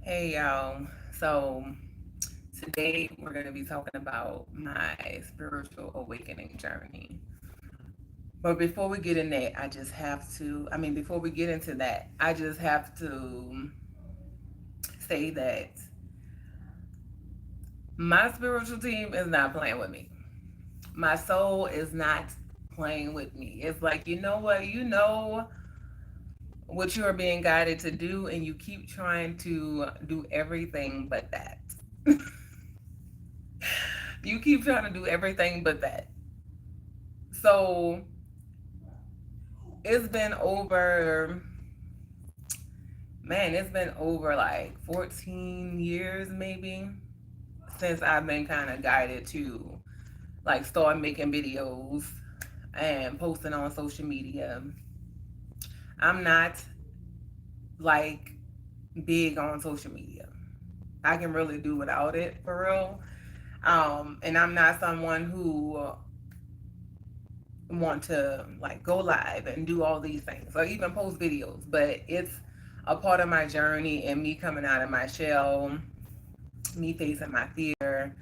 Hey y'all. So today we're going to be talking about my spiritual awakening journey. But before we get in that, before we get into that, I just have to say that my spiritual team is not playing with me. My soul is not playing with me. It's like, you know what? You know what you are being guided to do, and you keep trying to do everything but that. You keep trying to do everything but that. So it's been over, man, it's been over like 14 years maybe since I've been kind of guided to like start making videos and posting on social media. I'm not like big on social media. I can really do without it for real. And I'm not someone who want to like go live and do all these things or even post videos, but it's a part of my journey and me coming out of my shell, me facing my fear,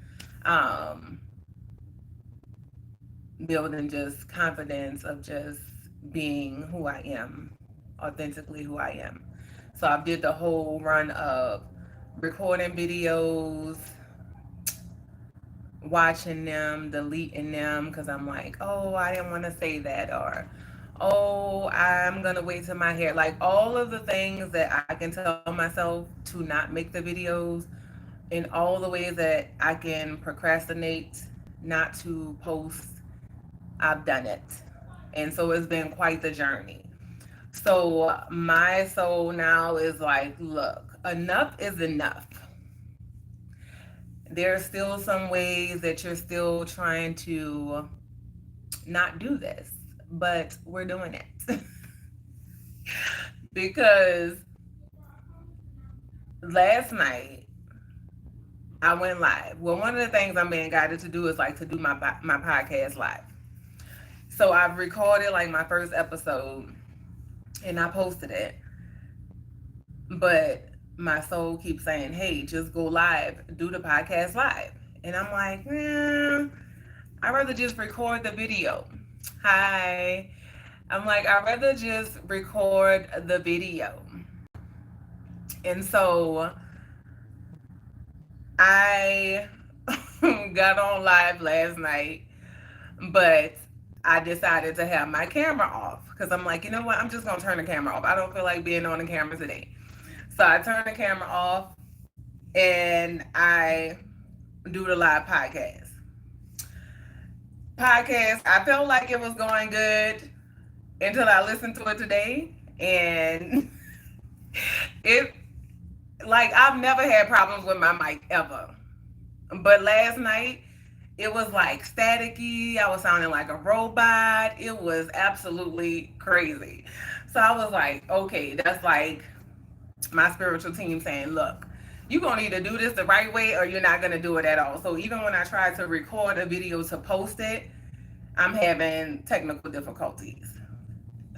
um, building just confidence of just being who I am, authentically who I am. So I did the whole run of recording videos, watching them, deleting them because I'm like, oh, I didn't want to say that, or oh, I'm gonna wait till my hair. Like all of the things that I can tell myself to not make the videos, in all the ways that I can procrastinate not to post, I've done it. And so it's been quite the journey. So my soul now is like, look, enough is enough. There's still some ways that you're still trying to not do this, but we're doing it. Because last night I went live. Well, one of the things I'm being guided to do is like to do my podcast live. So I've recorded like my first episode and I posted it, but my soul keeps saying, "Hey, just go live, do the podcast live," and I'm like, I'd rather just record the video. Hi. I'm like, I'd rather just record the video. And so I got on live last night, but I decided to have my camera off because I'm like, you know what? I'm just going to turn the camera off. I don't feel like being on the camera today. So I turned the camera off and I do the live podcast. I felt like it was going good until I listened to it today. And it, like, I've never had problems with my mic ever. But last night, it was like staticky. I was sounding like a robot. It was absolutely crazy. So I was like, okay, that's like my spiritual team saying, look, you're going to either do this the right way or you're not going to do it at all. So even when I tried to record a video to post it, I'm having technical difficulties.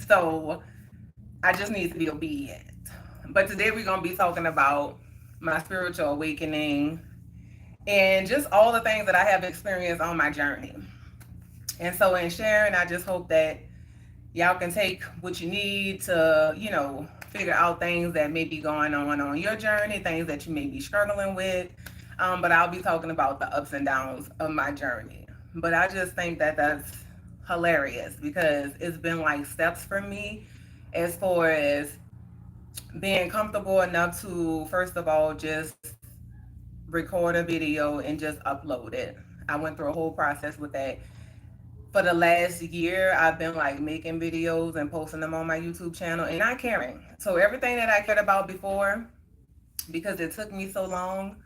So I just need to be obedient. But today we're going to be talking about my spiritual awakening and just all the things that I have experienced on my journey. And so in sharing, I just hope that y'all can take what you need to, figure out things that may be going on your journey, things that you may be struggling with. But I'll be talking about the ups and downs of my journey. But I just think that that's hilarious because it's been like steps for me as far as being comfortable enough to, first of all, just record a video and just upload it. I went through a whole process with that. For the last year, I've been like making videos and posting them on my YouTube channel and not caring. So everything that I cared about before, because it took me so long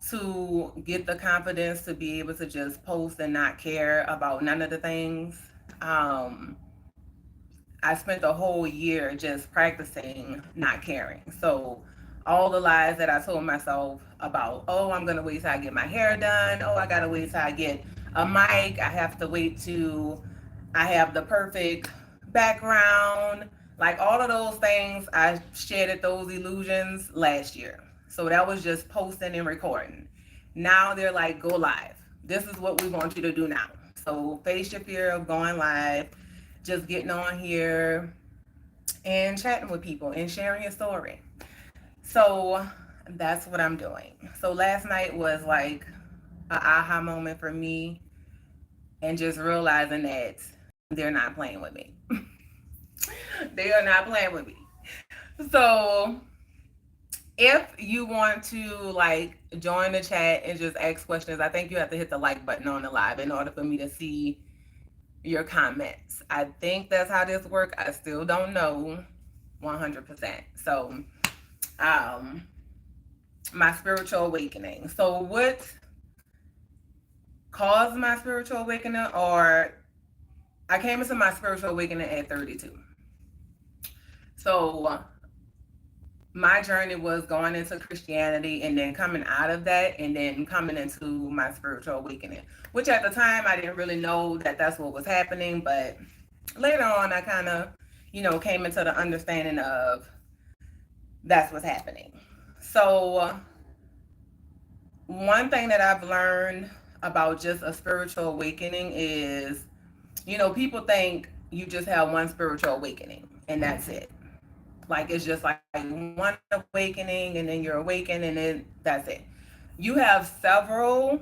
to get the confidence to be able to just post and not care about none of the things. Um, I spent a whole year just practicing not caring. So all the lies that I told myself about, oh, I'm gonna wait till I get my hair done. Oh, I gotta wait till I get a mic. I have to wait till I have the perfect background. Like all of those things, I shattered those illusions last year. So that was just posting and recording. Now they're like, go live. This is what we want you to do now. So face your fear of going live, just getting on here and chatting with people and sharing your story. So that's what I'm doing. So last night was like an aha moment for me, and just realizing that they're not playing with me. They are not playing with me. So if you want to like join the chat and just ask questions, I think you have to hit the like button on the live in order for me to see your comments. I think that's how this works. I still don't know 100%. So um my spiritual awakening. So what caused my spiritual awakening, or I came into my spiritual awakening at 32. So my journey was going into Christianity and then coming out of that and then coming into my spiritual awakening, which at the time I didn't really know that that's what was happening. But later on, I kind of, came into the understanding of that's what's happening. So one thing that I've learned about just a spiritual awakening is, people think you just have one spiritual awakening and that's it. Like it's just like one awakening and then you're awakened and then that's it. You have several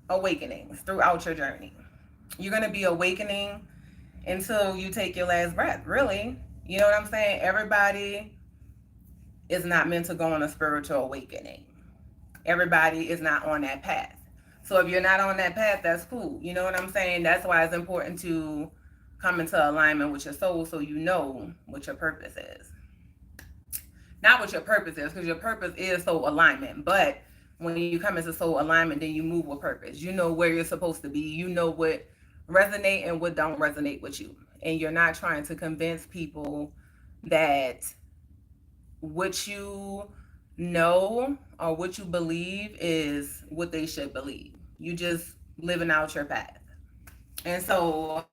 awakenings throughout your journey. You're going to be awakening until you take your last breath, really. You know what I'm saying? Everybody is not meant to go on a spiritual awakening. Everybody is not on that path. So if you're not on that path, that's cool. You know what I'm saying? That's why it's important to come into alignment with your soul so you know what your purpose is. Not what your purpose is, because your purpose is soul alignment. But when you come into soul alignment, then you move with purpose. You know where you're supposed to be. You know what resonate and what don't resonate with you. And you're not trying to convince people that what you know or what you believe is what they should believe. You just living out your path. And so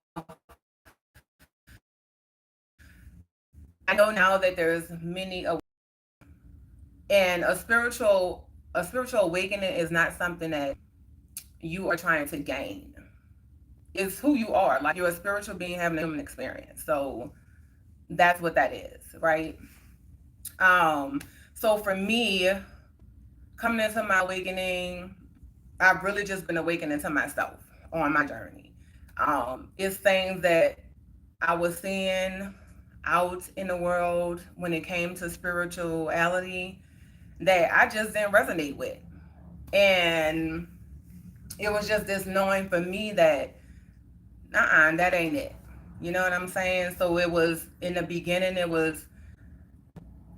I know now that there's many, and a spiritual awakening is not something that you are trying to gain. It's who you are. Like you're a spiritual being having a human experience. So that's what that is, right? So for me, coming into my awakening, I've really just been awakening to myself on my journey. It's things that I was seeing out in the world when it came to spirituality that I just didn't resonate with. And it was just this knowing for me that, that ain't it. You know what I'm saying? So it was, in the beginning, it was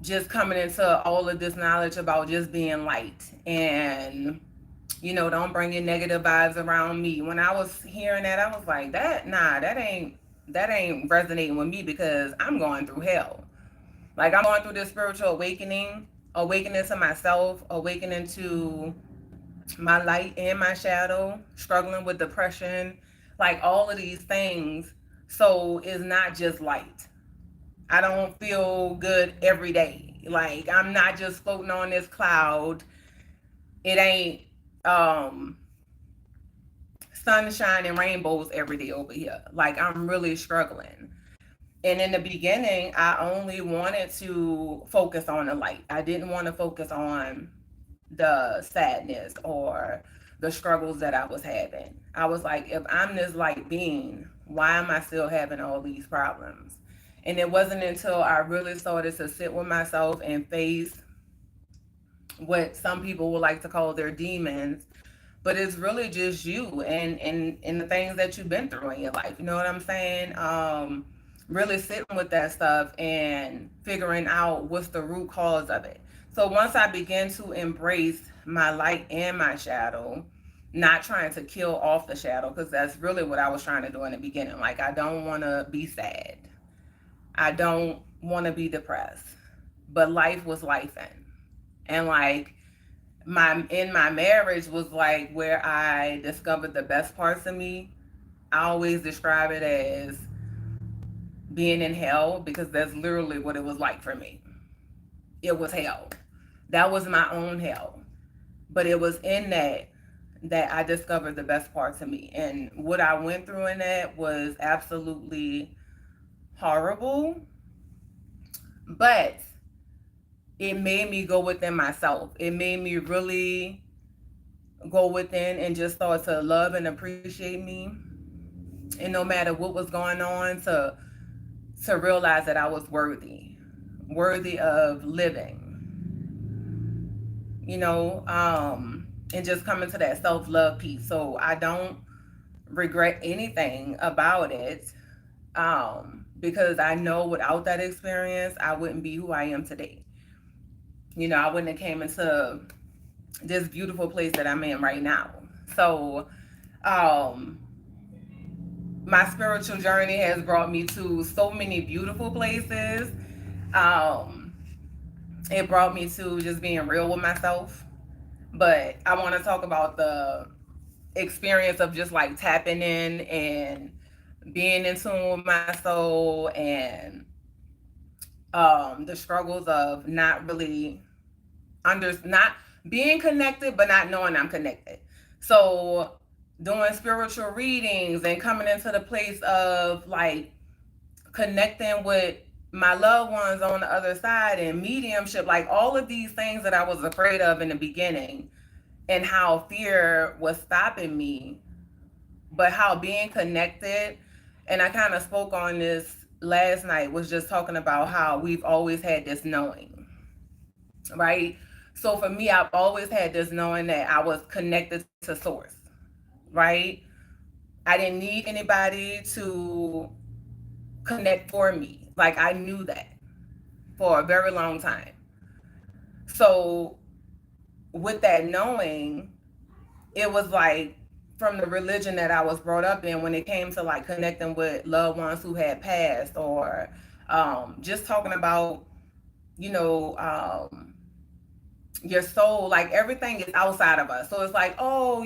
just coming into all of this knowledge about just being light and, don't bring in negative vibes around me. When I was hearing that, I was like, that ain't resonating with me because I'm going through hell. Like I'm going through this spiritual awakening to myself, awakening to my light and my shadow, struggling with depression, like all of these things. So it's not just light. I don't feel good every day. Like I'm not just floating on this cloud. It ain't um sunshine and rainbows every day over here. Like I'm really struggling. And in the beginning, I only wanted to focus on the light. I didn't want to focus on the sadness or the struggles that I was having. I was like, if I'm this light being, why am I still having all these problems? And it wasn't until I really started to sit with myself and face what some people would like to call their demons, but it's really just you and the things that you've been through in your life. You know what I'm saying? Really sitting with that stuff and figuring out what's the root cause of it. So once I began to embrace my light and my shadow, not trying to kill off the shadow, because that's really what I was trying to do in the beginning. Like I don't want to be sad. I don't want to be depressed. But life was life and like my marriage was like where I discovered the best parts of me. I always describe it as being in hell because that's literally what it was like for me. It was hell. That was my own hell. But it was in that I discovered the best parts of me. And what I went through in that was absolutely horrible. But it made me go within myself. It made me really go within and just start to love and appreciate me. And no matter what was going on, to realize that I was worthy of living, and just coming to that self love piece. So I don't regret anything about it, because I know without that experience, I wouldn't be who I am today. I wouldn't have came into this beautiful place that I'm in right now. So, um, my spiritual journey has brought me to so many beautiful places. Um, it brought me to just being real with myself. But I want to talk about the experience of just like tapping in and being in tune with my soul, and the struggles of not really not being connected but not knowing I'm connected. So doing spiritual readings and coming into the place of like connecting with my loved ones on the other side, and mediumship, like all of these things that I was afraid of in the beginning, and how fear was stopping me, but how being connected, and I kind of spoke on this last night, was just talking about how we've always had this knowing, right? So for me, I've always had this knowing that I was connected to source, right? I didn't need anybody to connect for me. Like I knew that for a very long time. So with that knowing, it was like from the religion that I was brought up in, when it came to like connecting with loved ones who had passed, or just talking about, you know, your soul, like everything is outside of us. So it's like, oh,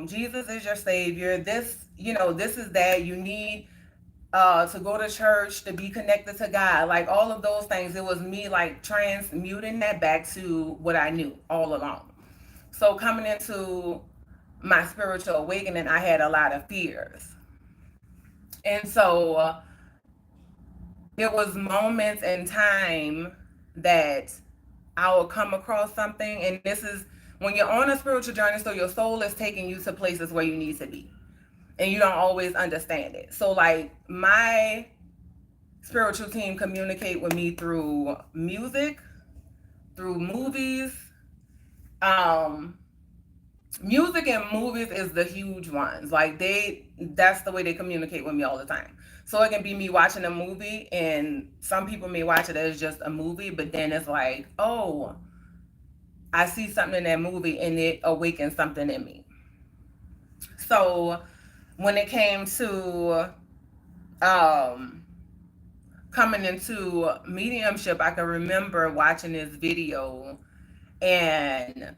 Jesus is your savior. This is that. You need to go to church to be connected to God. Like all of those things. It was me like transmuting that back to what I knew all along. So coming into my spiritual awakening, I had a lot of fears. And so it was moments in time that I will come across something. And this is when you're on a spiritual journey, so your soul is taking you to places where you need to be. And you don't always understand it. So like my spiritual team communicate with me through music, through movies. Um, Music and movies is the huge ones. Like that's the way they communicate with me all the time. So it can be me watching a movie, and some people may watch it as just a movie, but then it's like, oh, I see something in that movie and it awakens something in me. So when it came to um coming into mediumship, I can remember watching this video, and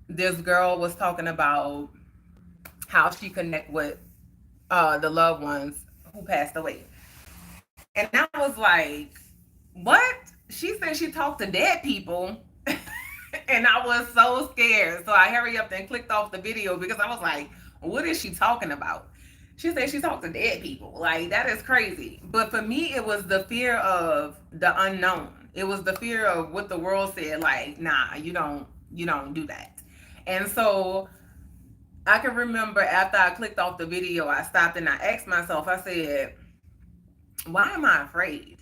this girl was talking about how she connect with the loved ones who passed away. And I was like, what? She said she talked to dead people. And I was so scared. So I hurried up and clicked off the video because I was like, what is she talking about? She said she talked to dead people. Like, that is crazy. But for me, it was the fear of the unknown. It was the fear of what the world said, like, nah, you don't do that. And so I can remember after I clicked off the video, I stopped and I asked myself, I said, why am I afraid?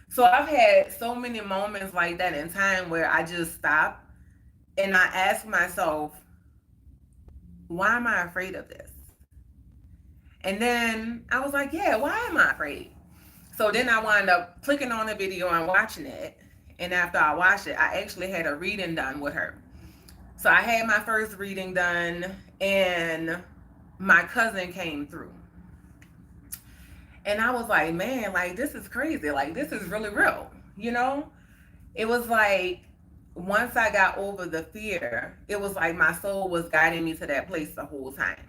So I've had so many moments like that in time where I just stop and I ask myself, why am I afraid of this? And then I was like, yeah, why am I afraid? So then I wound up clicking on the video and watching it. And after I watched it, I actually had a reading done with her. So I had my first reading done, and my cousin came through. And I was like, man, like, this is crazy. Like, this is really real. It was like, once I got over the fear, it was like my soul was guiding me to that place the whole time.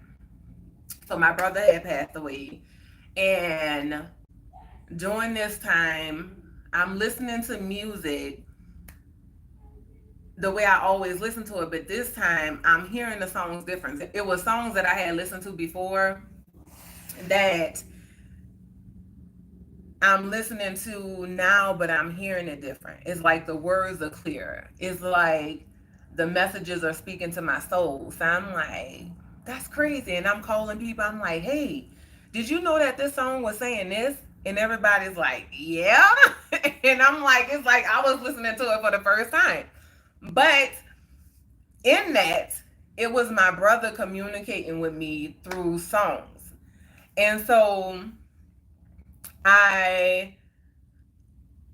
So my brother had passed away. And during this time, I'm listening to music the way I always listen to it, but this time I'm hearing the songs different. It was songs that I had listened to before that I'm listening to now, but I'm hearing it different. It's like the words are clearer. It's like the messages are speaking to my soul. So I'm like, that's crazy. And I'm calling people. I'm like, hey, did you know that this song was saying this? And everybody's like, yeah. And I'm like, it's like I was listening to it for the first time. But in that, it was my brother communicating with me through songs. And so I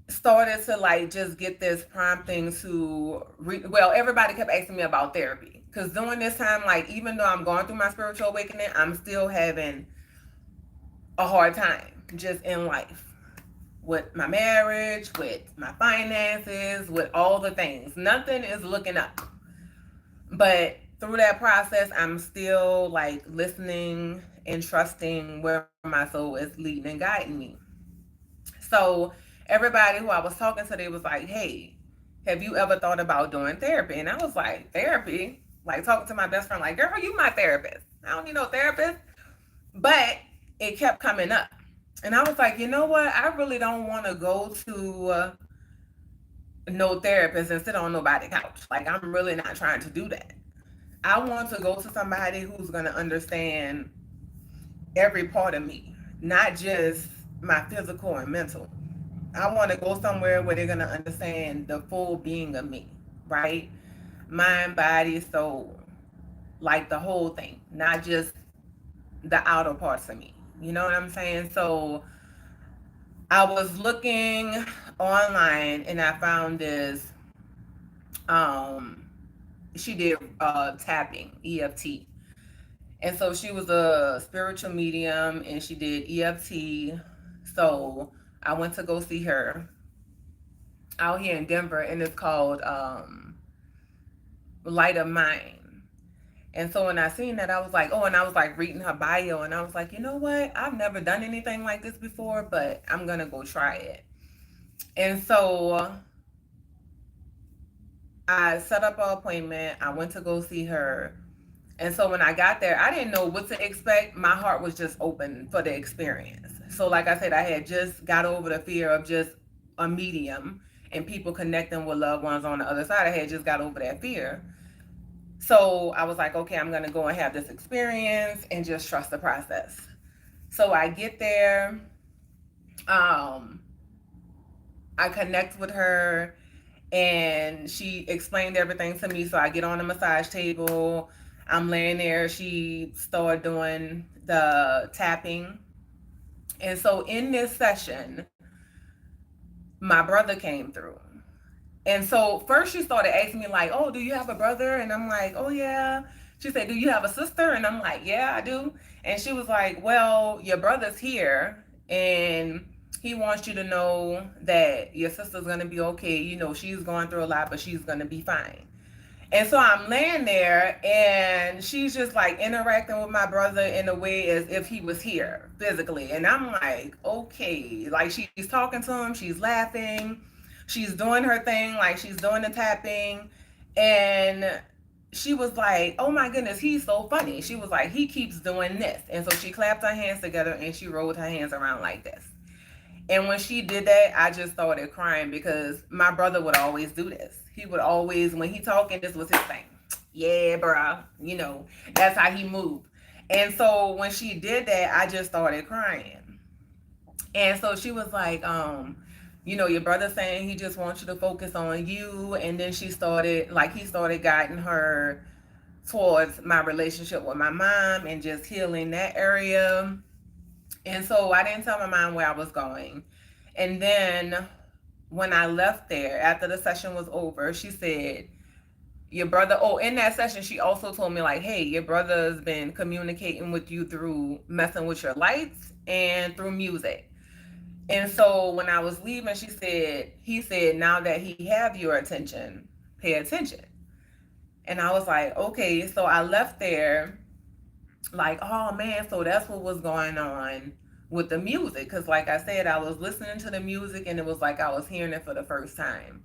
started to like just get this prompting to well, everybody kept asking me about therapy because during this time, like, even though I'm going through my spiritual awakening, I'm still having a hard time just in life, with my marriage, with my finances, with all the things. Nothing is looking up. But through that process, I'm still like listening and trusting where my soul is leading and guiding me. So everybody who I was talking to, they was like, hey, have you ever thought about doing therapy? And I was like, therapy? Like talking to my best friend, like, girl, you my therapist. I don't need no therapist. But it kept coming up. And I was like, you know what? I really don't want to go to no therapist and sit on nobody's couch. Like, I'm really not trying to do that. I want to go to somebody who's going to understand every part of me, not just my physical and mental. I want to go somewhere where they're going to understand the full being of me, right? Mind, body, soul, like the whole thing, not just the outer parts of me. You know what I'm saying? So I was looking online and I found this. Um, she did tapping, EFT. And so she was a spiritual medium and she did EFT. So I went to go see her out here in Denver, and it's called Light of Mind. And so when I seen that, I was like, oh, and I was like reading her bio, and I was like, you know what? I've never done anything like this before, but I'm gonna go try it. And so I set up an appointment. I went to go see her. And so when I got there, I didn't know what to expect. My heart was just open for the experience. So like I said, I had just got over the fear of just a medium and people connecting with loved ones on the other side. I had just got over that fear. So I was like, okay, I'm going to go and have this experience and just trust the process. So I get there. Um, I connect with her and she explained everything to me. So I get on the massage table. I'm laying there. She started doing the tapping. And so in this session, my brother came through. And so first she started asking me like, oh, do you have a brother? And I'm like, oh yeah. She said, do you have a sister? And I'm like, yeah, I do. And she was like, well, your brother's here and he wants you to know that your sister's going to be okay. You know, she's going through a lot, but she's going to be fine. And so I'm laying there and she's just like interacting with my brother in a way as if he was here physically. And I'm like, okay, like she's talking to him, she's laughing, she's doing her thing, like she's doing the tapping. And she was like, oh my goodness, he's so funny. She was like, he keeps doing this. And so she clapped her hands together and she rolled her hands around like this. And when she did that, I just started crying because my brother would always do this. He would always, when he talking, this was his thing. Yeah, bruh. You know, that's how he moved. And so when she did that, I just started crying. And so she was like, you know, your brother saying he just wants you to focus on you. And then she started, like, he started guiding her towards my relationship with my mom and just healing that area. And so I didn't tell my mom where I was going. And then when I left there, after the session was over, she said, your brother, oh, in that session, she also told me, like, hey, your brother's been communicating with you through messing with your lights and through music. And so when I was leaving, he said, now that he have your attention, pay attention. And I was like, okay. So I left there like, oh man, so that's what was going on with the music. Because like I said, I was listening to the music and it was like I was hearing it for the first time.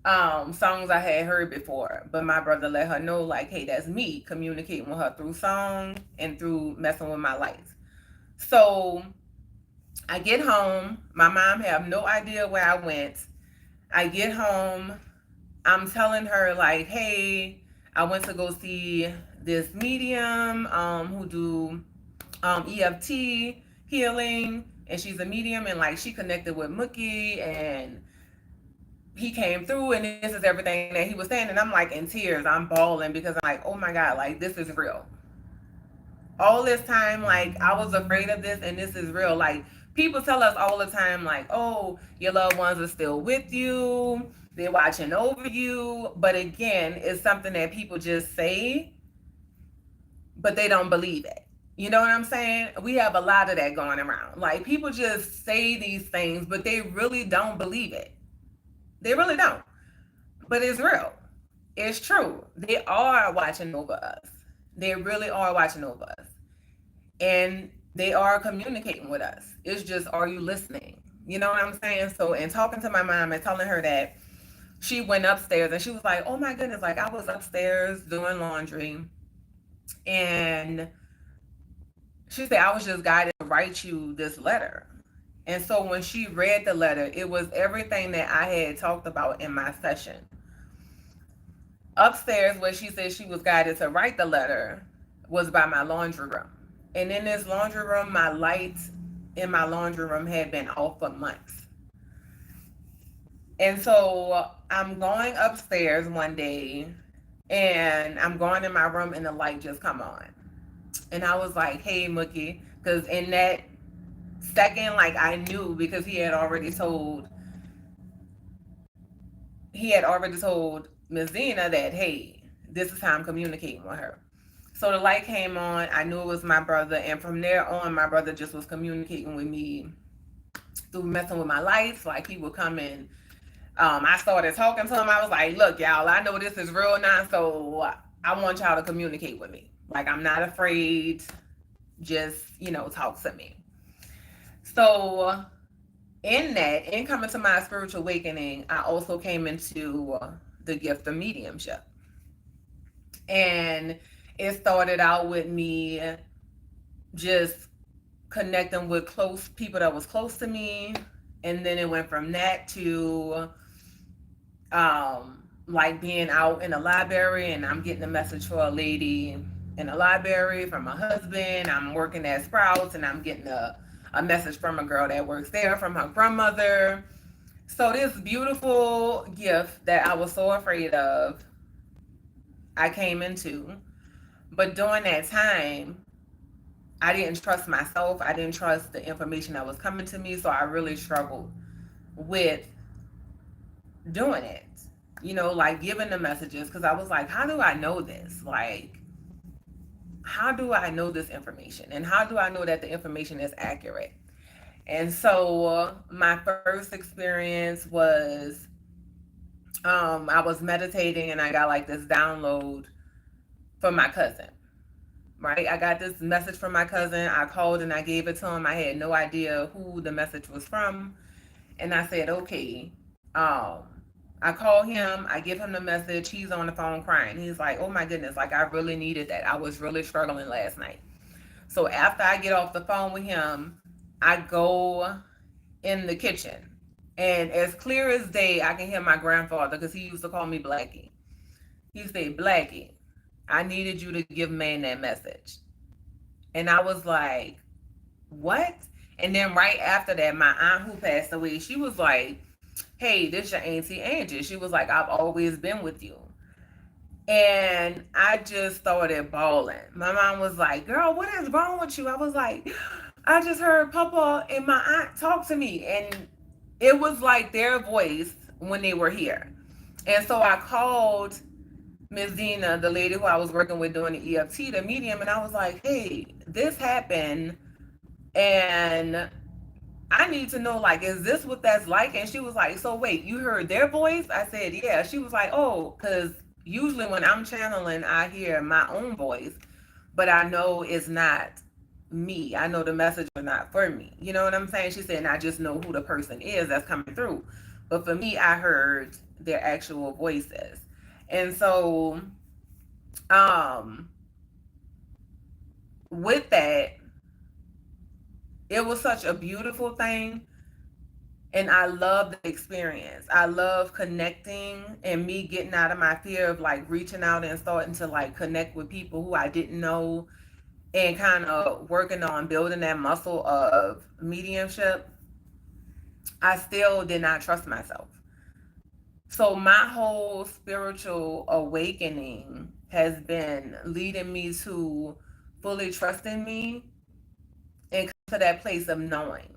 songs I had heard before, but my brother let her know, like, hey, that's me communicating with her through song and through messing with my lights. So I get home, my mom have no idea where I went. I get home, I'm telling her, like, hey, I went to go see this medium who do EFT healing, and she's a medium, and like she connected with Mookie, and he came through, and this is everything that he was saying, and I'm like in tears, I'm bawling because I'm like, oh my god, like this is real. All this time, like I was afraid of this, and this is real. Like people tell us all the time, like, oh, your loved ones are still with you, they're watching over you, but again, it's something that people just say, but they don't believe it. You know what I'm saying? We have a lot of that going around. Like people just say these things, but they really don't believe it. They really don't. But it's real. It's true. They are watching over us. They really are watching over us. And they are communicating with us. It's just, are you listening? You know what I'm saying? So, in talking to my mom and telling her that, she went upstairs and she was like, oh my goodness, like I was upstairs doing laundry, and she said, I was just guided to write you this letter. And so when she read the letter, it was everything that I had talked about in my session. Upstairs, where she said she was guided to write the letter, was by my laundry room. And in this laundry room, my lights in my laundry room had been off for months. And so I'm going upstairs one day, and I'm going in my room, and the light just come on. And I was like, hey, Mookie, because in that second, like I knew, because he had already told Miss Zena that, hey, this is how I'm communicating with her. So the light came on. I knew it was my brother, and from there on, my brother just was communicating with me through messing with my lights. Like he would come in. I started talking to him. I was like, look, y'all, I know this is real now, so I want y'all to communicate with me. Like I'm not afraid. Just, talk to me. So in coming to my spiritual awakening, I also came into the gift of mediumship. And it started out with me just connecting with close people that was close to me. And then it went from that to like being out in the library, and I'm getting a message for a lady in the library from my husband. I'm working at Sprouts, and I'm getting a message from a girl that works there from her grandmother. So this beautiful gift that I was so afraid of, I came into. But during that time, I didn't trust myself. I didn't trust the information that was coming to me. So I really struggled with doing it, like giving the messages. Because I was like, how do I know this? Like, how do I know this information? And how do I know that the information is accurate? And so my first experience was I was meditating, and I got like this download from my cousin. Right? I got this message from my cousin. I called and I gave it to him. I had no idea who the message was from. And I said, okay. I call him, I give him the message. He's on the phone crying. He's like, oh my goodness, like I really needed that. I was really struggling last night. So after I get off the phone with him, I go in the kitchen. And as clear as day, I can hear my grandfather, because he used to call me Blackie. He said, Blackie, I needed you to give man that message. And I was like, what? And then right after that, my aunt who passed away, she was like, hey, this your Auntie Angie. She was like, I've always been with you. And I just started bawling. My mom was like, girl, what is wrong with you? I was like, I just heard Papa and my aunt talk to me. And it was like their voice when they were here. And so I called Miss Zena, the lady who I was working with doing the EFT, the medium, and I was like, hey, this happened, and I need to know, like, is this what that's like? And she was like, so wait, you heard their voice? I said, yeah. She was like, oh, because usually when I'm channeling, I hear my own voice, but I know it's not me. I know the message is not for me. You know what I'm saying? She said, and I just know who the person is that's coming through. But for me, I heard their actual voices. And so, um, with that, it was such a beautiful thing. And I love the experience. I love connecting and me getting out of my fear of like reaching out and starting to like connect with people who I didn't know and kind of working on building that muscle of mediumship. I still did not trust myself. So my whole spiritual awakening has been leading me to fully trusting me and come to that place of knowing.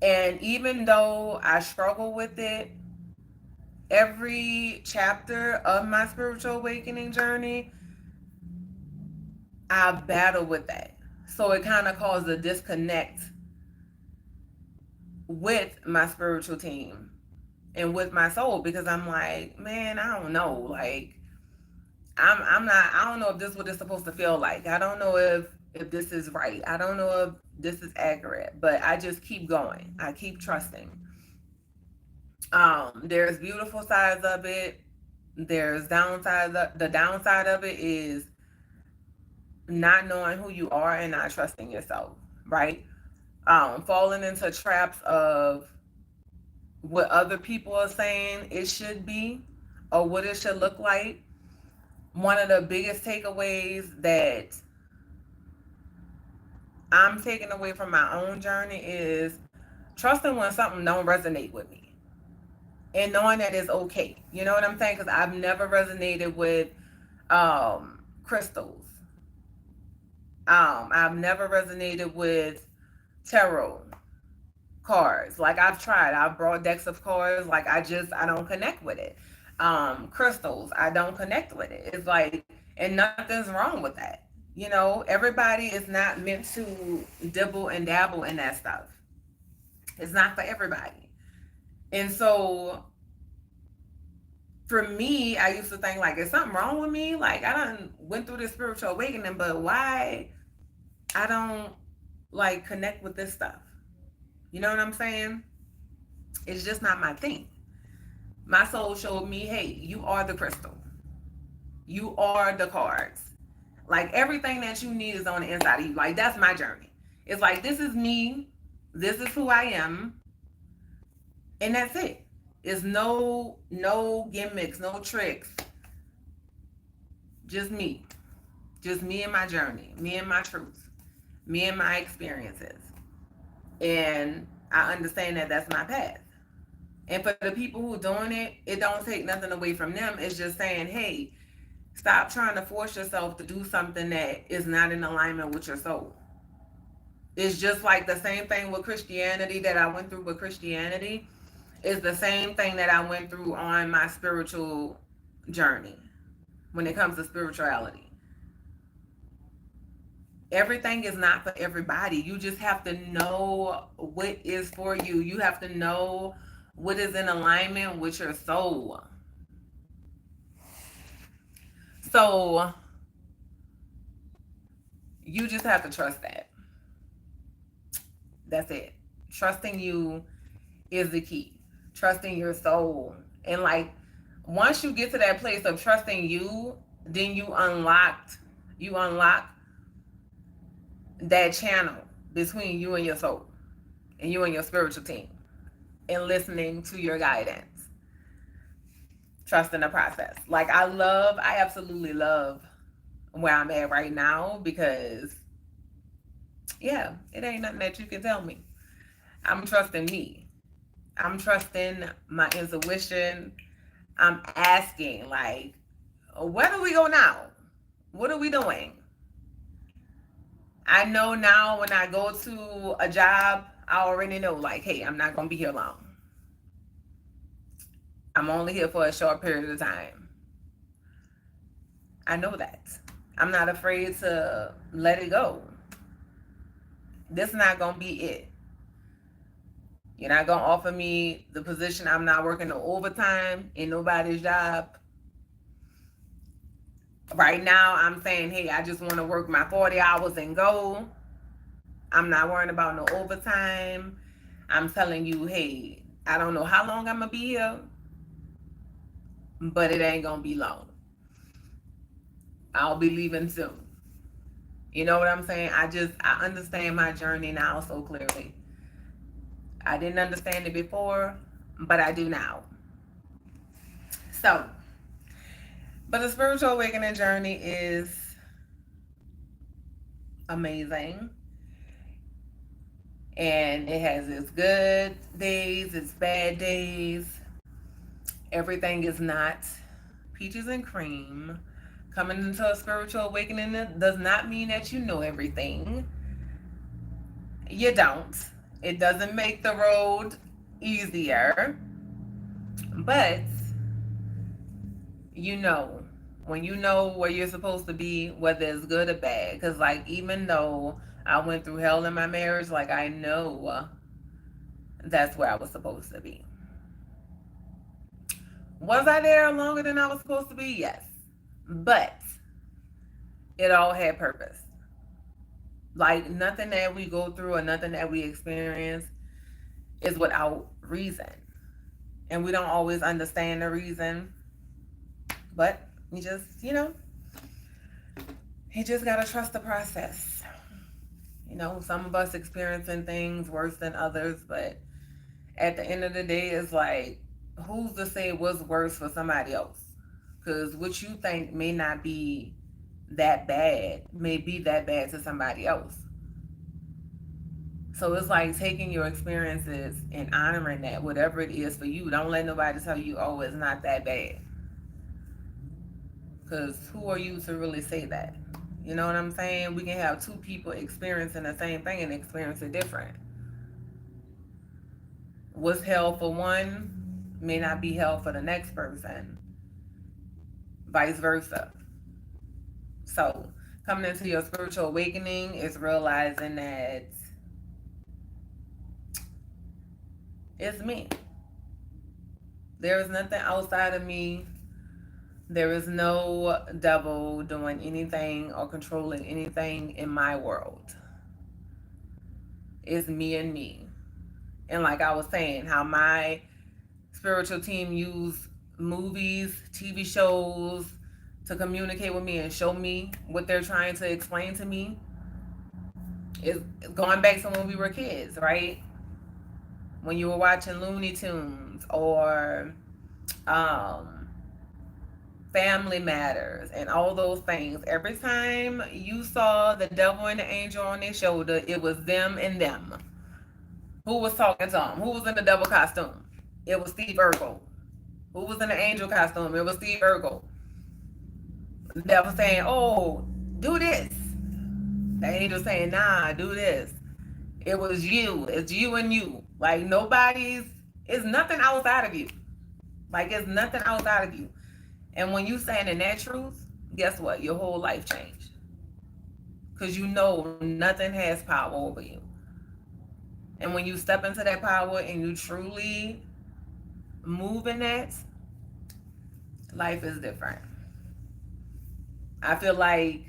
And even though I struggle with it, every chapter of my spiritual awakening journey, I battle with that. So it kind of caused a disconnect with my spiritual team and with my soul, because I'm like, man, I don't know. Like, I'm not, I don't know if this is what it's supposed to feel like. I don't know if this is right. I don't know if this is accurate, but I just keep going. I keep trusting. There's beautiful sides of it. There's downside. The downside of it is not knowing who you are and not trusting yourself, right? Falling into traps of what other people are saying it should be or what it should look like. One of the biggest takeaways that I'm taking away from my own journey is trusting when something don't resonate with me and knowing that it's okay. You know what I'm saying? Because I've never resonated with crystals. I've never resonated with tarot cards. Like, I've tried. I've brought decks of cards. Like, I don't connect with it. Crystals, I don't connect with it. It's like, and nothing's wrong with that. You know, everybody is not meant to dibble and dabble in that stuff. It's not for everybody. And so for me, I used to think like, is something wrong with me? Like, I done went through this spiritual awakening, but why I don't like connect with this stuff? You know what I'm saying? It's just not my thing. My soul showed me, hey, you are the crystal. You are the cards. Like, everything that you need is on the inside of you. Like, that's my journey. It's like, this is me. This is who I am. And that's it. It's no gimmicks, no tricks. Just me. Just me and my journey. Me and my truth. Me and my experiences. And I understand that that's my path. And for the people who are doing it, it don't take nothing away from them. It's just saying, hey, stop trying to force yourself to do something that is not in alignment with your soul. It's just like the same thing with Christianity that I went through with Christianity. It's the same thing that I went through on my spiritual journey when it comes to spirituality. Everything is not for everybody. You just have to know what is for you. You have to know what is in alignment with your soul. So you just have to trust that. That's it. Trusting you is the key. Trusting your soul. And like, once you get to that place of trusting you, then you unlock that channel between you and your soul and you and your spiritual team, and listening to your guidance. Trusting the process. Like, I absolutely love where I'm at right now, because yeah, it ain't nothing that you can tell me. I'm trusting me. I'm trusting my intuition. I'm asking, like, where do we go now? What are we doing? I know now when I go to a job, I already know, like, hey, I'm not going to be here long. I'm only here for a short period of time. I know that. I'm not afraid to let it go. This is not going to be it. You're not going to offer me the position. I'm not working no overtime in nobody's job. Right now, I'm saying, hey, I just want to work my 40 hours and go. I'm not worrying about no overtime. I'm telling you, hey, I don't know how long I'm going to be here. but it ain't gonna be long. I'll be leaving soon. You know what I'm saying? I understand my journey now so clearly. I didn't understand it before, but I do now. So, but the spiritual awakening journey is amazing. And it has its good days, its bad days. Everything is not peaches and cream. Coming into a spiritual awakening does not mean that you know everything. You don't. It doesn't make the road easier, but you know when you know where you're supposed to be, whether it's good or bad. Because, like, even though I went through hell in my marriage, like, I know that's where I was supposed to be. Was I there longer than I was supposed to be? Yes. But it all had purpose. Like, nothing that we go through or nothing that we experience is without reason. And we don't always understand the reason. But you just, you just got to trust the process. Some of us experiencing things worse than others, but at the end of the day, it's like, who's to say what's worse for somebody else? Because what you think may not be that bad may be that bad to somebody else. So it's like taking your experiences and honoring that, whatever it is for you. Don't let nobody tell you, oh, it's not that bad. Because who are you to really say that? You know what I'm saying? We can have two people experiencing the same thing and experience it different. What's hell for one may not be hell for the next person. Vice versa. So coming into your spiritual awakening is realizing that it's me. There is nothing outside of me. There is no devil doing anything or controlling anything in my world. It's me and me. And like I was saying, how my spiritual team use movies, TV shows to communicate with me and show me what they're trying to explain to me is going back to when we were kids, right? When you were watching Looney Tunes or Family Matters and all those things. Every time you saw the devil and the angel on their shoulder, it was them and them. Who was talking to them? Who was in the devil costume? It was Steve Urkel. Who was in the angel costume? It was Steve Urkel. The devil saying, oh, do this. The angel saying, nah, do this. It was you. It's you and you. Like, it's nothing outside of you. Like, it's nothing outside of you. And when you stand in that truth, guess what? Your whole life changed. Because you know nothing has power over you. And when you step into that power and you truly move in that, life is different. I feel like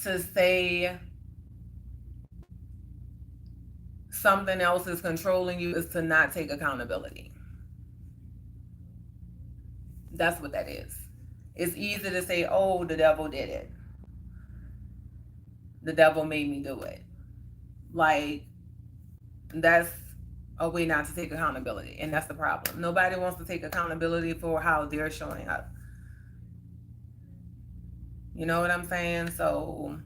to say something else is controlling you is to not take accountability. That's what that is. It's easy to say, oh, the devil did it. The devil made me do it. Like, that's a way not to take accountability. And that's the problem. Nobody wants to take accountability for how they're showing up. You know what I'm saying? So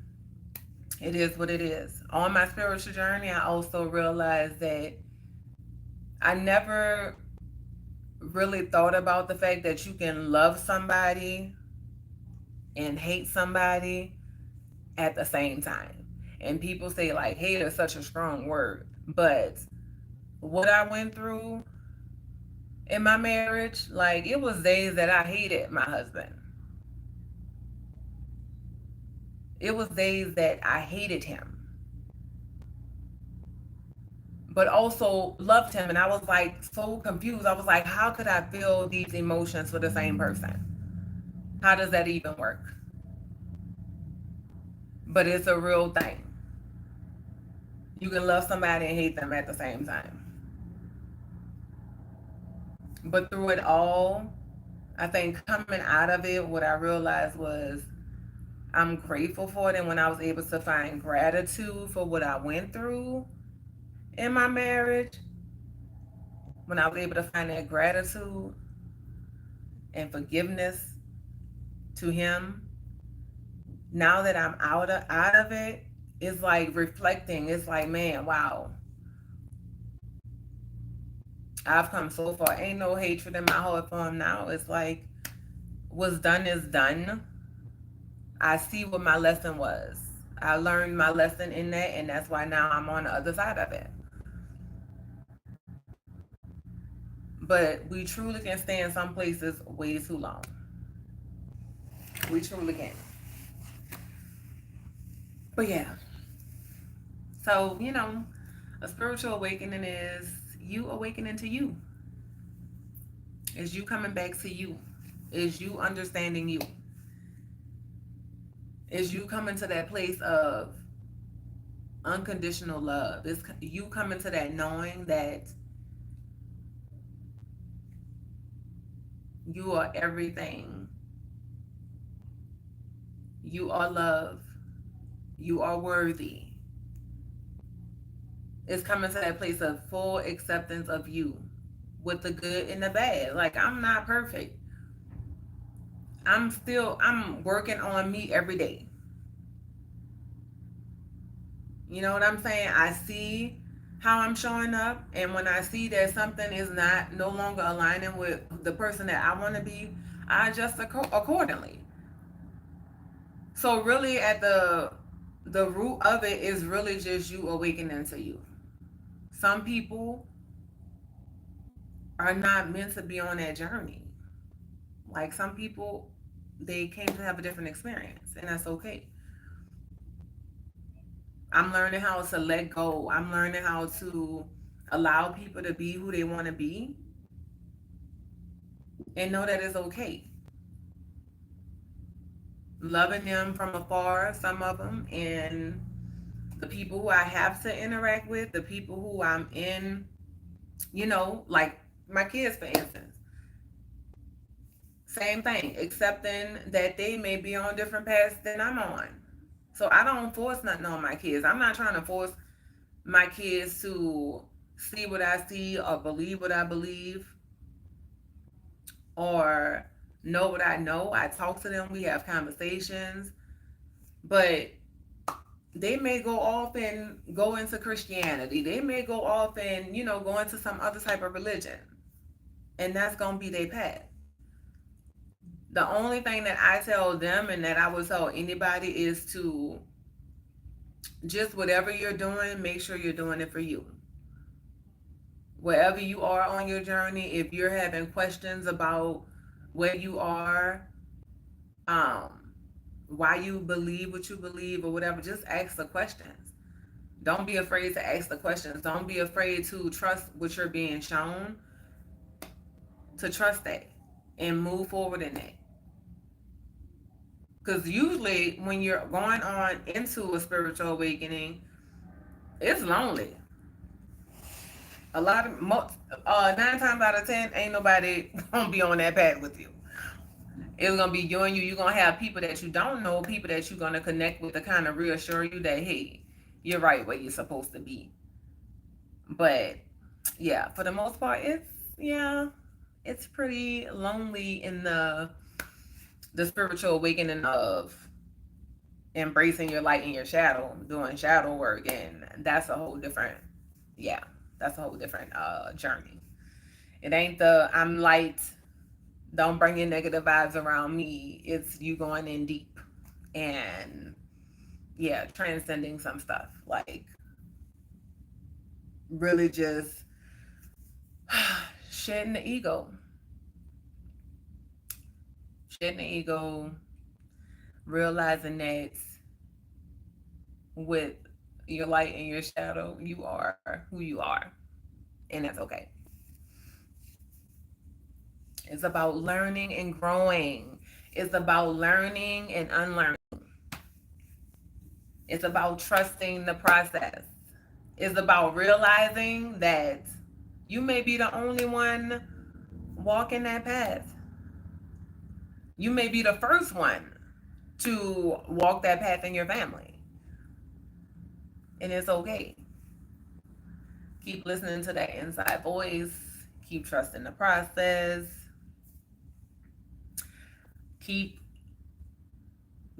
it is what it is. On my spiritual journey, I also realized that I never really thought about the fact that you can love somebody and hate somebody at the same time. And people say, like, hate is such a strong word. But what I went through in my marriage, like, it was days that I hated my husband. It was days that I hated him, but also loved him. And I was like so confused. I was like, how could I feel these emotions for the same person? How does that even work? But it's a real thing. You can love somebody and hate them at the same time. But through it all, I think coming out of it, what I realized was I'm grateful for it. And when I was able to find gratitude for what I went through in my marriage, when I was able to find that gratitude and forgiveness to him, now that I'm out of it, it's like reflecting. It's like, man, wow, I've come so far. Ain't no hatred in my heart for him now. It's like what's done is done. I see what my lesson was. I learned my lesson in that, and that's why now I'm on the other side of it. But we truly can stay in some places way too long. We truly can. But yeah. So, a spiritual awakening is you awakening to you. Is you coming back to you. Is you understanding you. Is you coming to that place of unconditional love. It's you coming to that knowing that you are everything. You are love. You are worthy. It's coming to that place of full acceptance of you with the good and the bad. Like, I'm not perfect. I'm working on me every day. You know what I'm saying? I see how I'm showing up, and when I see that something is not no longer aligning with the person that I want to be, I adjust accordingly. So really, at the root of it is really just you awakening to you. Some people are not meant to be on that journey. Like, some people, they came to have a different experience, and that's okay. I'm learning how to let go. I'm learning how to allow people to be who they want to be and know that it's okay. Loving them from afar, some of them, and the people who I have to interact with, the people who I'm in, like my kids, for instance. Same thing, accepting that they may be on different paths than I'm on. So I don't force nothing on my kids. I'm not trying to force my kids to see what I see or believe what I believe or know what I know. I talk to them, we have conversations, but they may go off and go into Christianity. They may go off and, go into some other type of religion. And that's going to be their path. The only thing that I tell them and that I would tell anybody is to just whatever you're doing, make sure you're doing it for you. Wherever you are on your journey, if you're having questions about where you are, why you believe what you believe or whatever, just ask the questions. Don't be afraid to ask the questions. Don't be afraid to trust what you're being shown, to trust that and move forward in that. Because usually when you're going on into a spiritual awakening, it's lonely. A lot of 9 times out of 10, ain't nobody gonna be on that path with you. It's gonna be you and you. You're gonna have people that you don't know, people that you're gonna connect with to kind of reassure you that, hey, you're right where you're supposed to be. But yeah, for the most part, it's pretty lonely in the spiritual awakening of embracing your light and your shadow, doing shadow work, and that's a whole different, journey. It ain't the I'm light, don't bring your negative vibes around me. It's you going in deep and transcending some stuff, like really just shedding the ego, realizing that with your light and your shadow, you are who you are, and that's okay. It's about learning and growing. It's about learning and unlearning. It's about trusting the process. It's about realizing that you may be the only one walking that path. You may be the first one to walk that path in your family. And it's okay. Keep listening to that inside voice. Keep trusting the process. Keep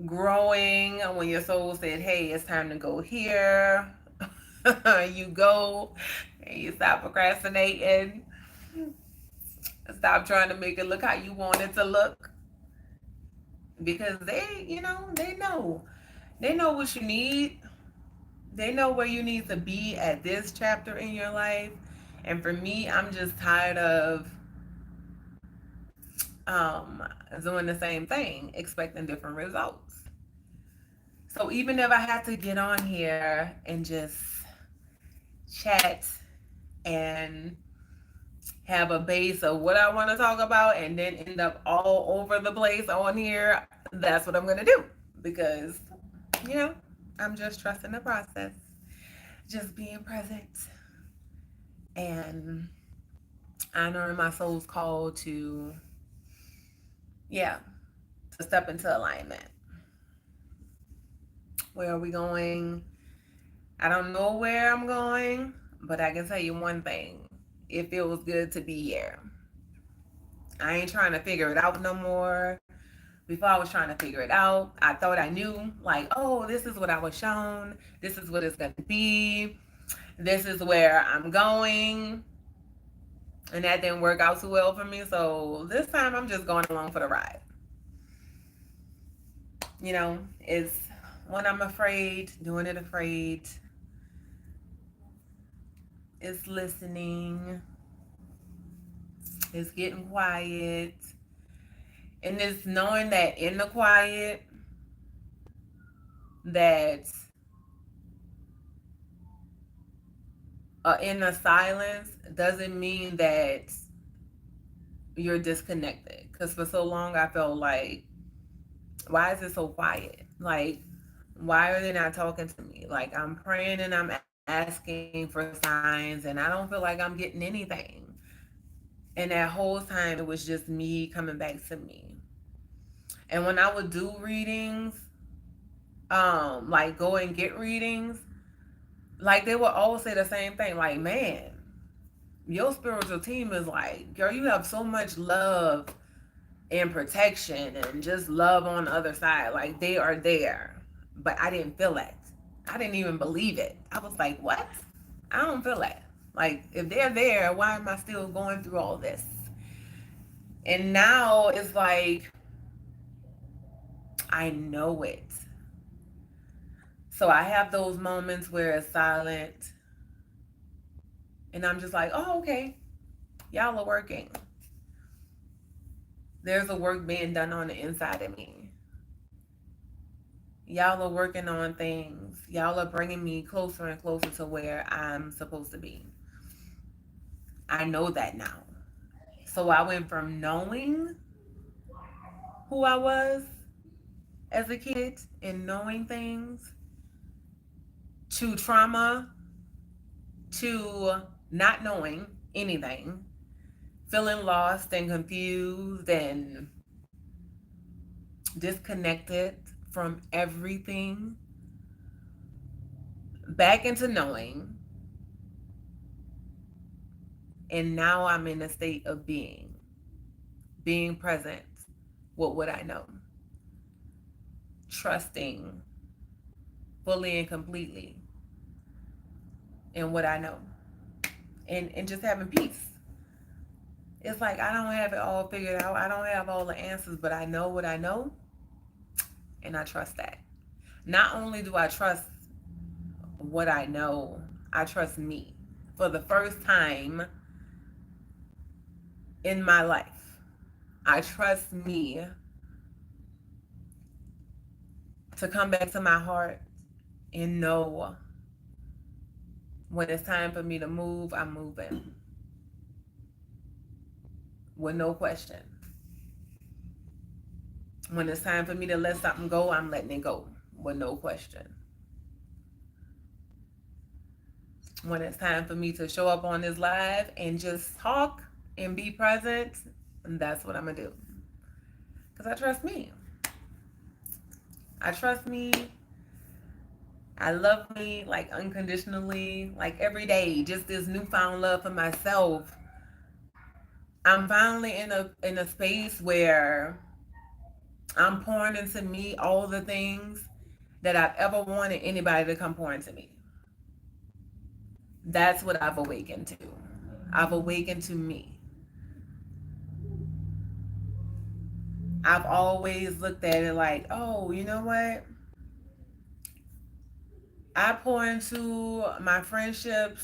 growing. When your soul said, hey, it's time to go here, you go and you stop procrastinating. Stop trying to make it look how you want it to look. Because they know what you need. They know where you need to be at this chapter in your life. And for me, I'm just tired of um, doing the same thing, expecting different results. So even if I have to get on here and just chat and have a base of what I want to talk about and then end up all over the place on here, that's what I'm going to do. Because, you know, I'm just trusting the process, just being present and honoring my soul's call to, yeah, to step into alignment. Where are we going? I don't know where I'm going, but I can tell you one thing. It feels good to be here. I ain't trying to figure it out no more. Before I was trying to figure it out, I thought I knew, like, oh, this is what I was shown. This is what it's going to be. This is where I'm going. And that didn't work out too well for me. So this time I'm just going along for the ride. You know, it's when I'm afraid, doing it afraid. It's listening. It's getting quiet. And it's knowing that in the quiet, that in the silence doesn't mean that you're disconnected. Because for so long I felt like, why is it so quiet? Like, why are they not talking to me? Like, I'm praying and I'm asking for signs and I don't feel like I'm getting anything. And that whole time it was just me coming back to me. And when I would do readings, like go and get readings, like they would always say the same thing, like, man, your spiritual team is like, girl, you have so much love and protection and just love on the other side. Like, they are there. But I didn't feel it. I didn't even believe it. I was like, what? I don't feel it. Like, if they're there, why am I still going through all this? And now it's like, I know it. So I have those moments where it's silent. And I'm just like, oh, okay. Y'all are working. There's a work being done on the inside of me. Y'all are working on things. Y'all are bringing me closer and closer to where I'm supposed to be. I know that now. So I went from knowing who I was as a kid and knowing things to trauma to not knowing anything, feeling lost and confused and disconnected from everything, back into knowing. And now I'm in a state of being present with what I know, trusting fully and completely in what I know, and just having peace. It's like I don't have it all figured out. I don't have all the answers, but I know what I know, and I trust that. Not only do I trust what I know, I trust me. For the first time in my life, I trust me to come back to my heart and know when it's time for me to move, I'm moving with no question. When it's time for me to let something go, I'm letting it go with no question. When it's time for me to show up on this live and just talk and be present, that's what I'm gonna do. Because I trust me. I trust me. I love me like unconditionally, like every day. Just this newfound love for myself. I'm finally in a space where I'm pouring into me all the things that I've ever wanted anybody to come pour into me. That's what I've awakened to. I've awakened to me. I've always looked at it like, oh, you know what? I pour into my friendships,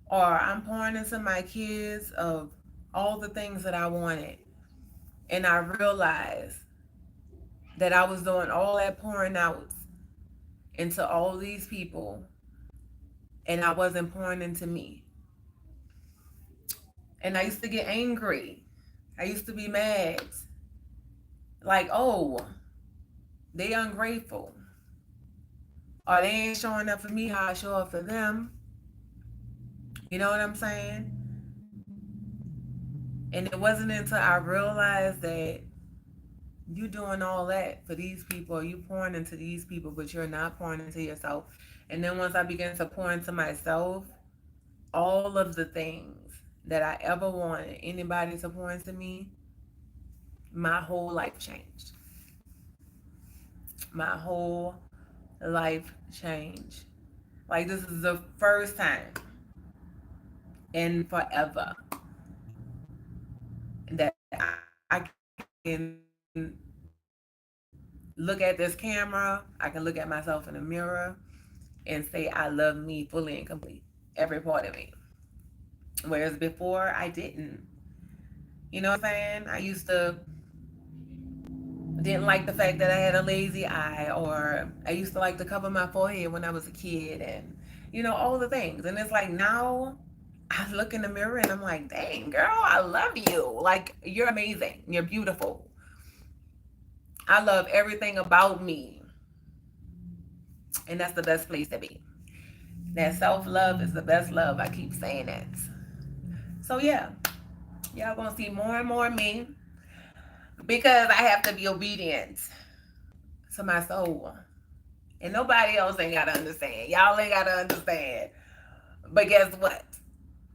or I'm pouring into my kids of all the things that I wanted. And I realized that I was doing all that pouring out into all these people, and I wasn't pouring into me. And I used to get angry. I used to be mad. Like, oh, they ungrateful. Or they ain't showing up for me how I show up for them. You know what I'm saying? And it wasn't until I realized that you doing all that for these people, you pouring into these people, but you're not pouring into yourself. And then once I began to pour into myself, all of the things that I ever wanted anybody to pour into me, my whole life changed. My whole life changed. Like, this is the first time in forever that I can look at this camera, I can look at myself in the mirror and say I love me fully and complete, every part of me. Whereas before I didn't. You know what I'm saying? I used to didn't like the fact that I had a lazy eye, or I used to like to cover my forehead when I was a kid, and all the things. And it's like now I look in the mirror and I'm like, dang girl, I love you. Like, you're amazing. You're beautiful. I love everything about me. And that's the best place to be. That self-love is the best love. I keep saying that. So yeah, y'all gonna see more and more of me, because I have to be obedient to my soul. And nobody else ain't gotta understand. Y'all ain't gotta understand. But guess what?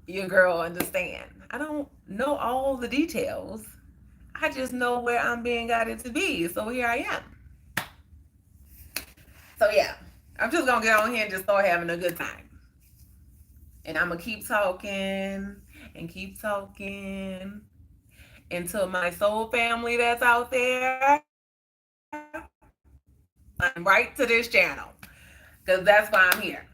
Your girl understand. I don't know all the details. I just know where I'm being guided to be. So here I am. So yeah, I'm just gonna get on here and just start having a good time. And I'm gonna keep talking and keep talking until my soul family that's out there, I'm right to this channel. Because that's why I'm here.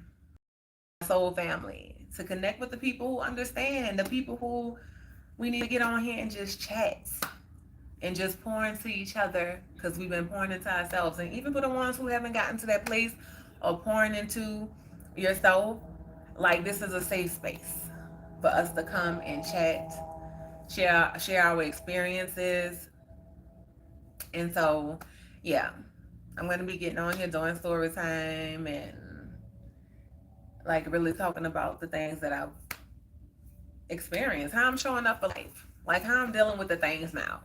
Soul family. To connect with the people who understand, the people who we need to get on here and just chat and just pour into each other, because we've been pouring into ourselves. And even for the ones who haven't gotten to that place of pouring into yourself, like, this is a safe space for us to come and chat, share our experiences. And so, yeah, I'm going to be getting on here doing story time and like really talking about the things that I've experienced, how I'm showing up for life, like how I'm dealing with the things now.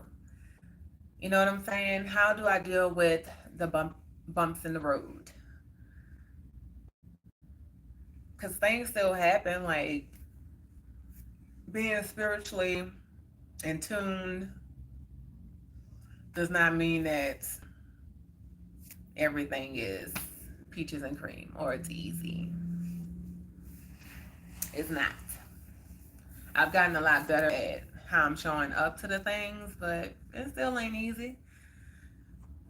You know what I'm saying? How do I deal with the bumps in the road? Because things still happen, like being spiritually in tune does not mean that everything is peaches and cream or it's easy. It's not. I've gotten a lot better at how I'm showing up to the things, but it still ain't easy.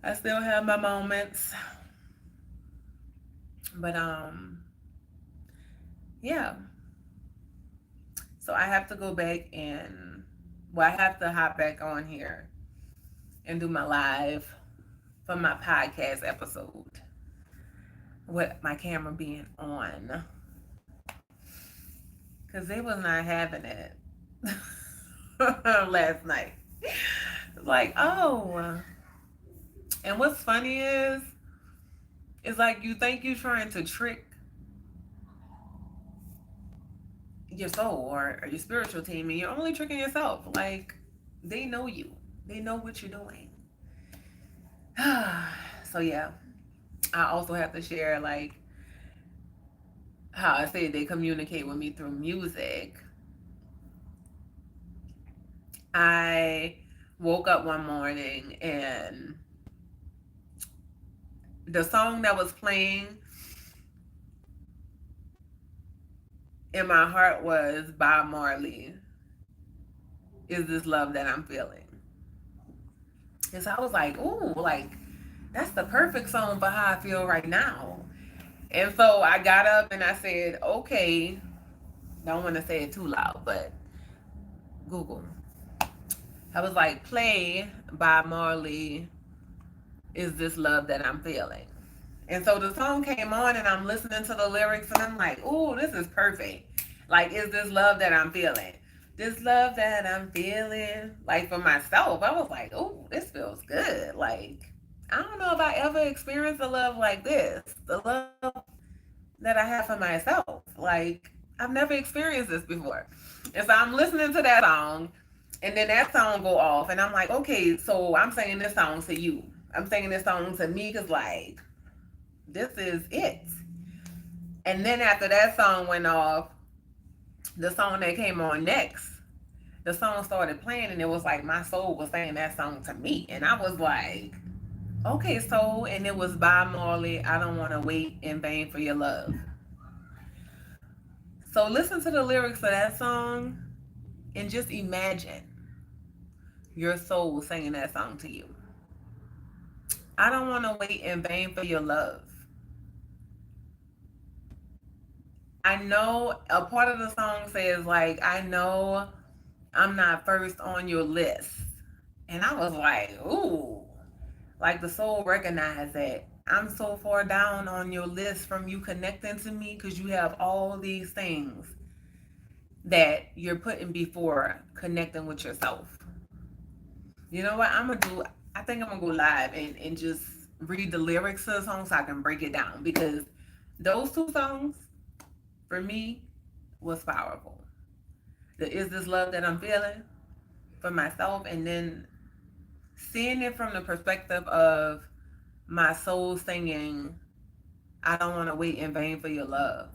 I still have my moments. But yeah. So I have to go back and, well, I have to hop back on here and do my live for my podcast episode with my camera being on, because they was not having it last night. Like, oh. And what's funny is like, you think you're trying to trick your soul or your spiritual team, and you're only tricking yourself. Like, they know you. They know what you're doing. So yeah, I also have to share like how I said they communicate with me through music. I woke up one morning and the song that was playing in my heart was Bob Marley, Is This Love That I'm Feeling? And so I was like, ooh, like that's the perfect song for how I feel right now. And so I got up and I said, okay, don't want to say it too loud, but Google. I was like, play Bob Marley, Is This Love That I'm Feeling? And so the song came on and I'm listening to the lyrics and I'm like, ooh, this is perfect. Like, is this love that I'm feeling? This love that I'm feeling, like for myself, I was like, ooh, this feels good. Like, I don't know if I ever experienced a love like this. The love that I have for myself. Like, I've never experienced this before. And so I'm listening to that song, and then that song go off, and I'm like, okay, so I'm singing this song to you. I'm singing this song to me because, like, this is it. And then after that song went off, the song that came on next, the song started playing, and it was like my soul was saying that song to me. And I was like, okay, so, and it was Bob Marley, I Don't Want to Wait in Vain for Your Love. So listen to the lyrics of that song and just imagine your soul singing that song to you. I don't want to wait in vain for your love. I know a part of the song says, like, I know I'm not first on your list. And I was like, ooh, like the soul recognized that I'm so far down on your list from you connecting to me because you have all these things that you're putting before connecting with yourself. You know what? I'm gonna do. I think I'm gonna go live and just read the lyrics to the song so I can break it down because those two songs for me was powerful. The Is This Love That I'm Feeling for myself, and then seeing it from the perspective of my soul singing, I don't want to wait in vain for your love.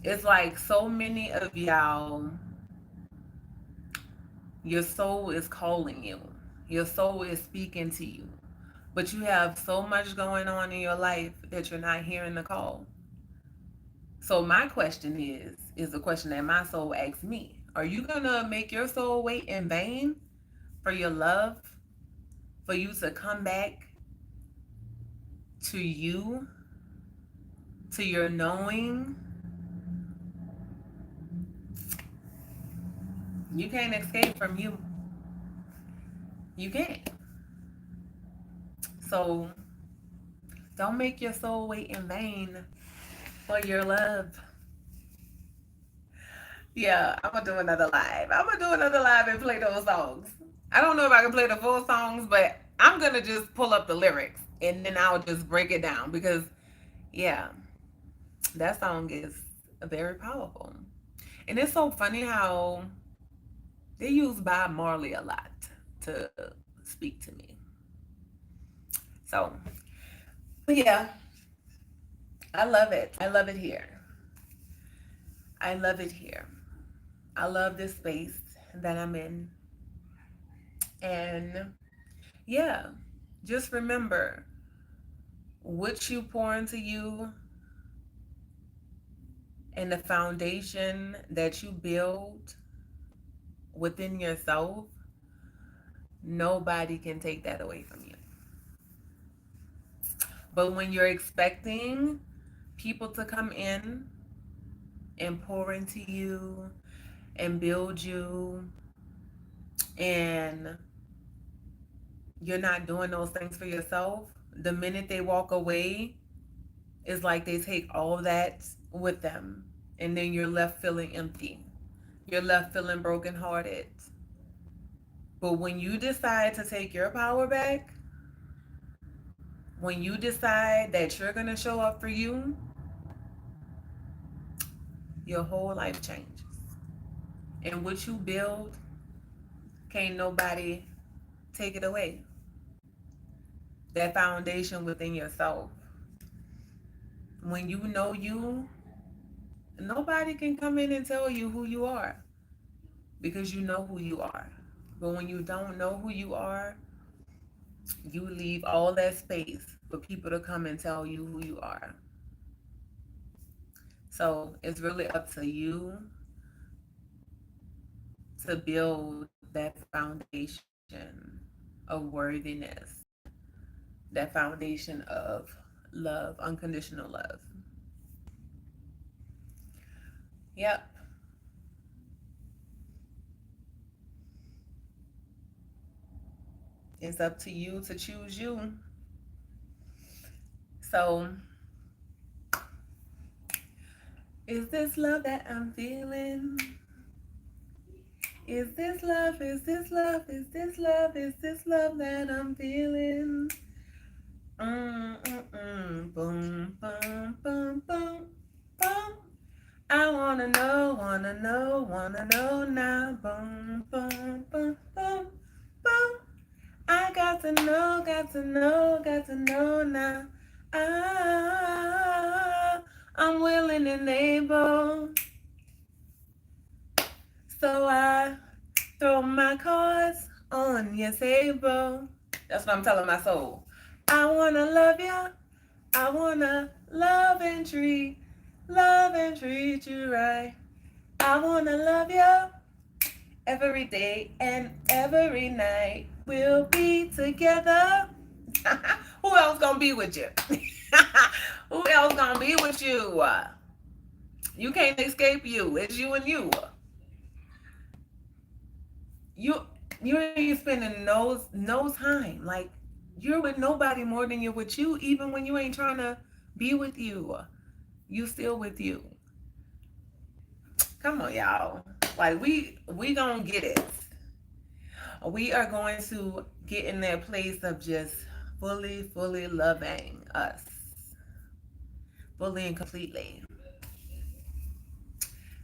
It's like so many of y'all, your soul is calling you. Your soul is speaking to you. But you have so much going on in your life that you're not hearing the call. So my question is the question that my soul asks me. Are you gonna make your soul wait in vain for your love? For you to come back to you, to your knowing? You can't escape from you. You can't. So don't make your soul wait in vain for your love. Yeah, I'm gonna do another live. I'm gonna do another live and play those songs. I don't know if I can play the full songs, but I'm gonna just pull up the lyrics and then I'll just break it down because, yeah, that song is very powerful. And it's so funny how they use Bob Marley a lot to speak to me. So, but yeah, I love it. I love it here. I love it here. I love this space that I'm in. And yeah, just remember what you pour into you and the foundation that you build within yourself, nobody can take that away from you. But when you're expecting people to come in and pour into you and build you, and you're not doing those things for yourself, the minute they walk away, it's like they take all that with them. And then you're left feeling empty. You're left feeling brokenhearted. But when you decide to take your power back, when you decide that you're going to show up for you, your whole life changes. And what you build, can't nobody take it away. That foundation within yourself. When you know you, nobody can come in and tell you who you are because you know who you are. But when you don't know who you are, you leave all that space for people to come and tell you who you are. So it's really up to you to build that foundation of worthiness, that foundation of love, unconditional love. Yep. It's up to you to choose you. So, is this love that I'm feeling? Is this love? Is this love? Is this love? Is this love that I'm feeling? Boom, boom, boom, boom, boom. I wanna know now. Boom, boom, boom, boom, boom. I got to know, got to know, got to know now. I'm willing and able. So I throw my cards on your table. That's what I'm telling my soul. I wanna love ya. I wanna love and treat you right. I wanna love ya every day and every night. We'll be together. Who else gonna be with you? Who else gonna be with you? You can't escape you. It's you and you. You you ain't spending no time. Like you're with nobody more than you're with you, even when you ain't trying to be with you. You still with you. Come on, y'all. Like we gonna get it. We are going to get in that place of just fully loving us. Fully and completely.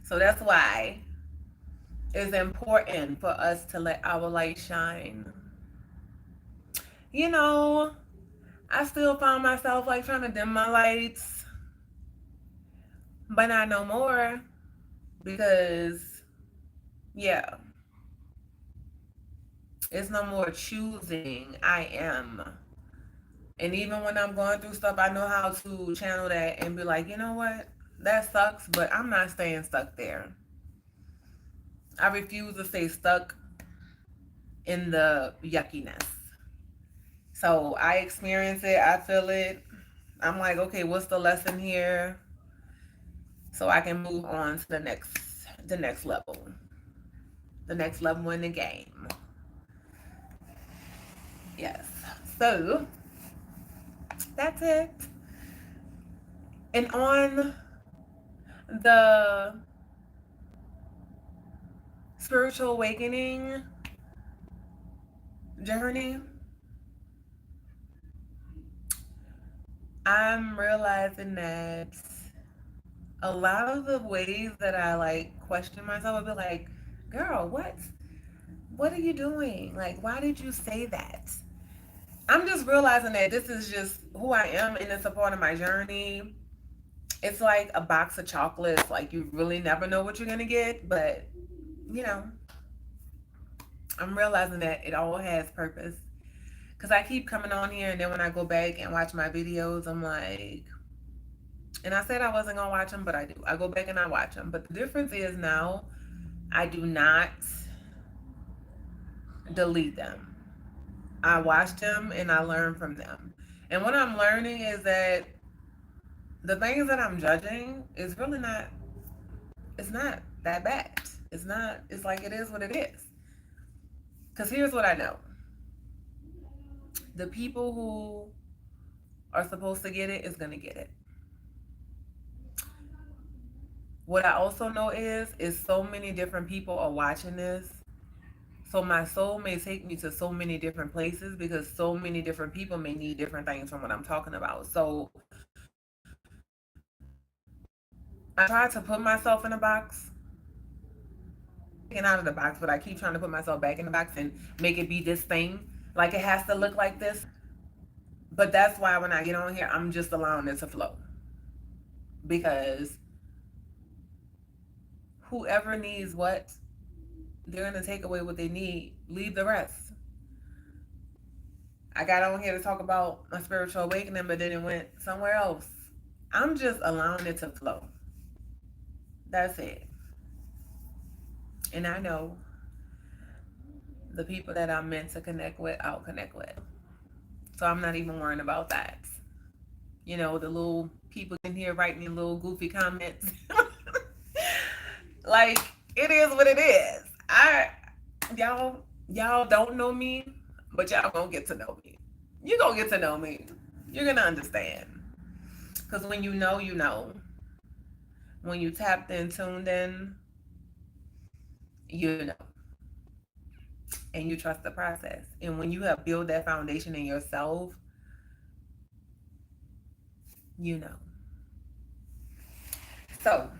So that's why it's important for us to let our light shine. You know, I still found myself like trying to dim my lights, but not no more because, yeah, it's no more choosing. I am. And even when I'm going through stuff, I know how to channel that and be like, you know what? That sucks, but I'm not staying stuck there. I refuse to stay stuck in the yuckiness. So I experience it, I feel it. I'm like, okay, what's the lesson here? So I can move on to the next level. The next level in the game. Yes. So that's it. And on the spiritual awakening journey, I'm realizing that a lot of the ways that I like question myself, I'll be like, girl, what are you doing? Like, why did you say that? I'm just realizing that this is just who I am and it's a part of my journey. It's like a box of chocolates. Like, you really never know what you're going to get. But, you know, I'm realizing that it all has purpose. Because I keep coming on here and then when I go back and watch my videos, I'm like, and I said I wasn't going to watch them, but I do. I go back and I watch them. But the difference is now I do not delete them. I watch them and I learn from them. And what I'm learning is that the things that I'm judging is really not, it's not that bad. It's not, it's like it is what it is. Because here's what I know. The people who are supposed to get it is going to get it. What I also know is so many different people are watching this. So my soul may take me to so many different places because so many different people may need different things from what I'm talking about. So I try to put myself in a box, getting out of the box, but I keep trying to put myself back in the box and make it be this thing Like it has to look like this. But that's why when I get on here, I'm just allowing it to flow. Because whoever needs what, they're going to take away what they need, leave the rest. I got on here to talk about my spiritual awakening, but then it went somewhere else. I'm just allowing it to flow. That's it. And I know the people that I'm meant to connect with, I'll connect with. So I'm not even worrying about that. You know, the little people in here writing little goofy comments. Like, it is what it is. Y'all don't know me, but y'all gonna get to know me. You gonna get to know me. You're gonna understand. Because when you know, you know. When you tapped in, tuned in, you know. And you trust the process. And when you have built that foundation in yourself, you know. So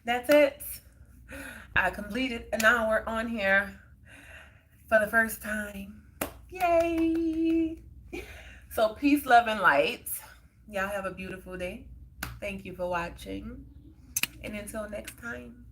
that's it. I completed an hour on here for the first time. Yay! So peace, love, and light. Y'all have a beautiful day. Thank you for watching. And until next time.